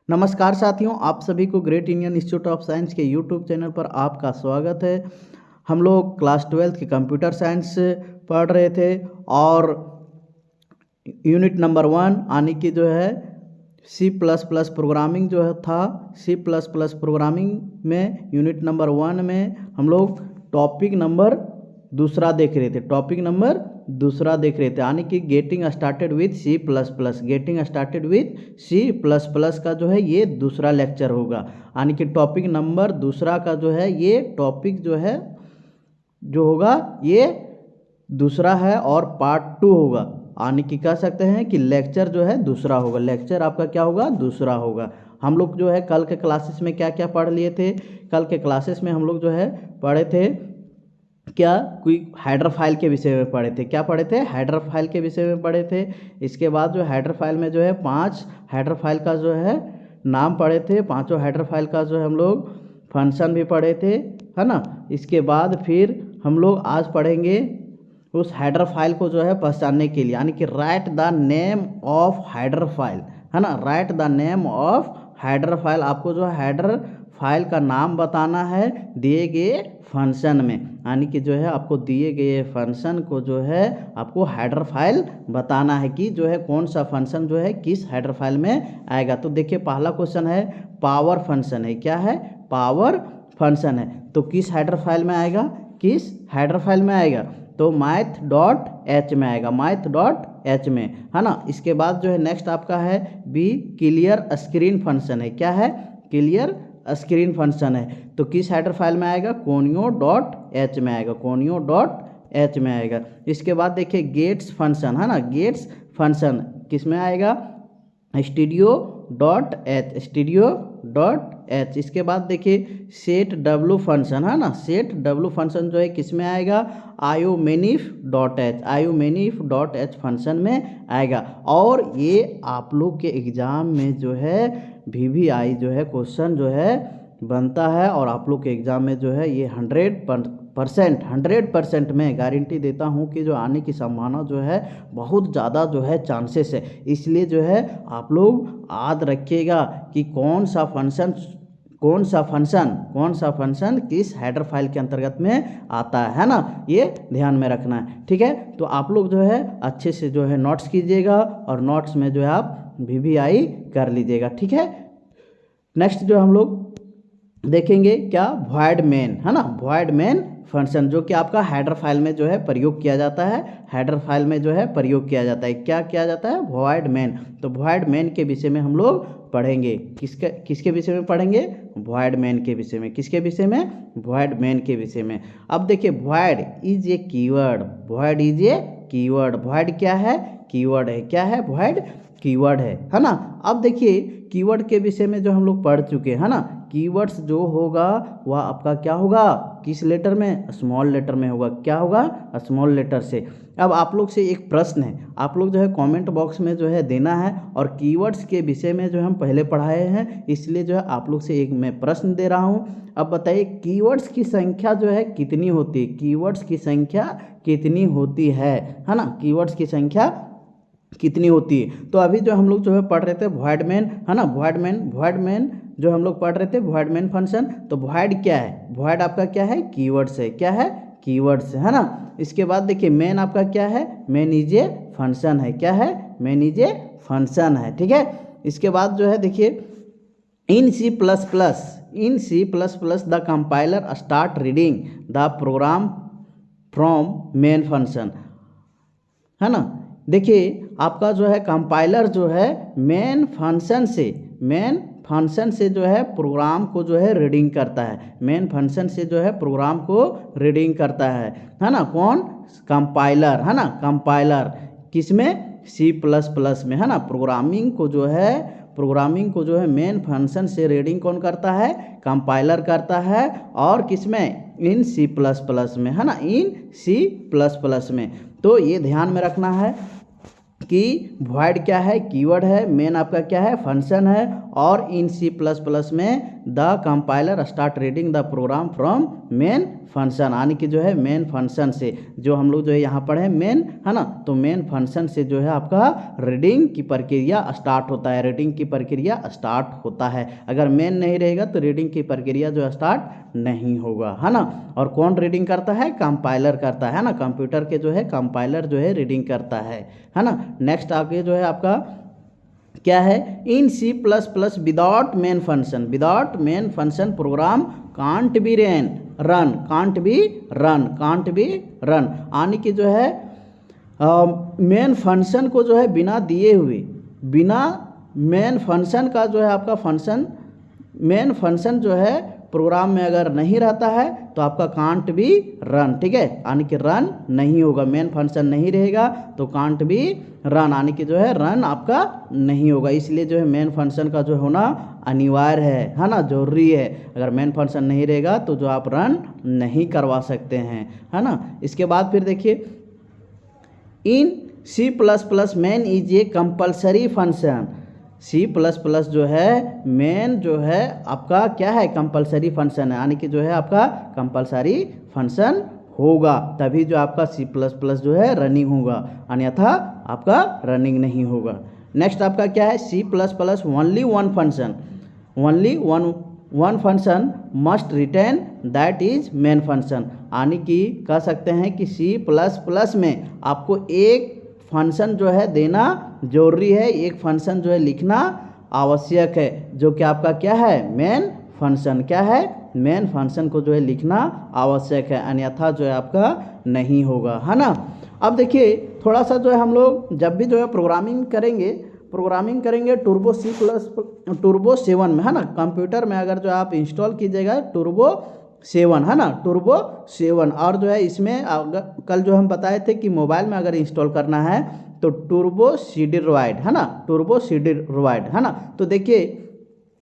नमस्कार साथियों, आप सभी को great Indian institute of science के यूट्यूब चैनल पर आपका स्वागत है। हम लोग क्लास 12 की कंप्यूटर साइंस पढ़ रहे थे और यूनिट नंबर 1 यानी कि जो है C++ प्रोग्रामिंग जो है था। C++ प्रोग्रामिंग में यूनिट नंबर 1 में हम लोग टॉपिक नंबर दूसरा देख रहे थे यानी कि गेटिंग स्टार्टेड विथ C++ का जो है ये दूसरा लेक्चर होगा। यानी कि टॉपिक नंबर दूसरा का जो है ये टॉपिक जो है जो होगा ये दूसरा है और पार्ट 2 होगा। यानी कि कह सकते हैं कि लेक्चर जो है दूसरा होगा, लेक्चर आपका क्या होगा, दूसरा होगा। हम लोग जो है कल के क्लासेस में क्या क्या पढ़ लिए थे। कल के क्लासेस में हम लोग जो है पढ़े थे क्या, कोई हेडर फाइल के विषय में पढ़े थे। क्या पढ़े थे? हेडर फाइल के विषय में पढ़े थे। इसके बाद जो हेडर फाइल में जो है 5 हेडर फाइल का जो है नाम पढ़े थे। पांचों हेडर फाइल का जो है हम लोग फंक्शन भी पढ़े थे, है ना। इसके बाद फिर हम लोग आज पढ़ेंगे उस हेडर फाइल को जो है पहचानने के लिए, यानी कि right the name of header file, है ना। Right the name of header file, आपको जो है हेडर फाइल का नाम बताना है दिए गए फंक्शन में। यानी कि जो है आपको दिए गए फंक्शन को जो है आपको हेडर फाइल बताना है कि जो है कौन सा फंक्शन जो है किस हेडर फाइल में आएगा। तो देखिए पहला क्वेश्चन है पावर फंक्शन है। क्या है? पावर फंक्शन है। तो किस हेडर फाइल में आएगा? किस हेडर फाइल में आएगा? तो math.h में आएगा, math.h में, है ना। इसके बाद जो है नेक्स्ट आपका है बी क्लियर स्क्रीन फंक्शन है। क्या है? क्लियर स्क्रीन फंक्शन है। तो किस हेडर फाइल में आएगा? conio.h में आएगा, conio.h में आएगा। इसके बाद देखिए गेट्स फंक्शन, है ना। गेट्स फंक्शन किस में आएगा? studio.h। इसके बाद देखिए सेट डब्लू फंक्शन, है ना। सेट डब्लू फंक्शन जो है किस में आएगा? iomanif.h फंक्शन में आएगा। और ये आप लोग के एग्जाम में जो है VVI जो है क्वेश्चन जो है बनता है और आप लोग के एग्जाम में जो है ये 100% में गारंटी देता हूँ कि जो आने की संभावना जो है बहुत ज़्यादा जो है चांसेस है। इसलिए जो है आप लोग याद रखिएगा कि कौन सा फंक्शन किस हेडर फाइल के अंतर्गत में आता है ना, ये ध्यान में रखना है। ठीक है, तो आप लोग जो है अच्छे से जो है नोट्स कीजिएगा और नोट्स में जो है आप VVI कर लीजिएगा। ठीक है, नेक्स्ट जो हम लोग देखेंगे क्या, वॉइड मेन, है ना। वॉइड मेन फंक्शन जो कि आपका हेडर फाइल में जो है प्रयोग किया जाता है, हेडर फाइल में जो है प्रयोग किया जाता है। क्या किया जाता है? Void main. तो वॉइड मेन के विषय में हम लोग पढ़ेंगे। किसके विषय में पढ़ेंगे? वॉइड मेन के विषय में। किसके विषय में? वॉइड मेन के विषय में। अब देखिए void is a keyword, void is a keyword. Void क्या है? कीवर्ड है। क्या है? वॉइड कीवर्ड है ना। अब देखिए कीवर्ड के विषय में जो हम लोग पढ़ चुके हैं, है ना। कीवर्ड्स जो होगा वह आपका क्या होगा? किस लेटर में? स्मॉल लेटर में होगा। क्या होगा? स्मॉल लेटर से। अब आप लोग से एक प्रश्न है, आप लोग जो है कमेंट बॉक्स में जो है देना है। और कीवर्ड्स के विषय में जो हम पहले पढ़ाए हैं, इसलिए जो है आप लोग से एक मैं प्रश्न दे रहा हूँ। अब बताइए कीवर्ड्स की संख्या जो है कितनी होती है? कीवर्ड्स की संख्या कितनी होती है ना। कीवर्ड्स की संख्या कितनी होती है? तो अभी जो हम लोग जो है पढ़ रहे थे वॉइड मेन, है ना। वॉइड मेन जो हम लोग पढ़ रहे थे वॉइड मेन फंक्शन। तो वॉइड क्या है? वॉइड आपका क्या है? कीवर्ड्स है। क्या है? कीवर्ड्स है ना। इसके बाद देखिए मेन आपका क्या है? मेन इज ए फंक्शन है। क्या है? मेन इज ए फंक्शन है। ठीक है, इसके बाद जो है देखिए in C++ the compiler start reading the program from main function, है ना। देखिए आपका जो है कंपाइलर जो है मेन फंक्शन से जो है प्रोग्राम को जो है रीडिंग करता है। मेन फंक्शन से जो है प्रोग्राम को रीडिंग करता है ना। कौन? कंपाइलर, है ना। कंपाइलर किसमें? C++ में, है ना। प्रोग्रामिंग को जो है मेन फंक्शन से रीडिंग कौन करता है? कंपाइलर करता है। और किसमें? इन C++ में, है ना। इन C++ में। तो ये ध्यान में रखना है कि वॉइड क्या है, कीवर्ड है, मेन आपका क्या है, फंक्शन है, और इन C++ में the compiler start reading the program from main function, यानी कि जो है मेन फंक्शन से, जो हम लोग जो है यहाँ पढ़े मेन है ना, तो मेन फंक्शन से जो है आपका रीडिंग की प्रक्रिया स्टार्ट होता है, रीडिंग की प्रक्रिया स्टार्ट होता है। अगर मेन नहीं रहेगा तो रीडिंग की प्रक्रिया जो है स्टार्ट नहीं होगा, है ना। और कौन रीडिंग करता है, कंपाइलर करता है ना, कंप्यूटर के जो है कंपाइलर जो है रीडिंग करता है ना। नेक्स्ट आगे जो है आपका क्या है, in C++ without main function, without main function program can't be run, can't be run, यानी कि जो है मेन फंक्शन को जो है बिना दिए हुए, बिना मेन फंक्शन का जो है आपका फंक्शन, मेन फंक्शन जो है प्रोग्राम में अगर नहीं रहता है तो आपका कांट बी रन, ठीक है, यानी कि रन नहीं होगा, मेन फंक्शन नहीं रहेगा तो कांट बी रन, यानी कि जो है रन आपका नहीं होगा। इसलिए जो है मेन फंक्शन का जो होना अनिवार्य है ना, जरूरी है। अगर मेन फंक्शन नहीं रहेगा तो जो आप रन नहीं करवा सकते हैं, है ना। इसके बाद फिर देखिए, in C++ main is a compulsory function, C++ जो है मेन जो है आपका क्या है, कंपल्सरी फंक्शन है, यानी कि जो है आपका कंपल्सरी फंक्शन होगा, तभी जो आपका C++ जो है रनिंग होगा, अन्यथा आपका रनिंग नहीं होगा। नेक्स्ट आपका क्या है, C++ only one function, only one function must written that is main function, यानी कि कह सकते हैं कि C++ में आपको एक फंक्शन जो है देना जरूरी है, एक फंक्शन जो है लिखना आवश्यक है, जो कि आपका क्या है, मेन फंक्शन, क्या है, मेन फंक्शन को जो है लिखना आवश्यक है, अन्यथा जो है आपका नहीं होगा, है ना। अब देखिए थोड़ा सा जो है हम लोग जब भी जो है प्रोग्रामिंग करेंगे टर्बो 7 में, है ना, कंप्यूटर में अगर जो आप इंस्टॉल कीजिएगा टर्बो 7, है ना, टर्बो 7, और जो है इसमें कल जो हम बताए थे कि मोबाइल में अगर इंस्टॉल करना है तो टर्बो CD रोइड, है ना, टर्बो CD रोइड, है ना। तो देखिए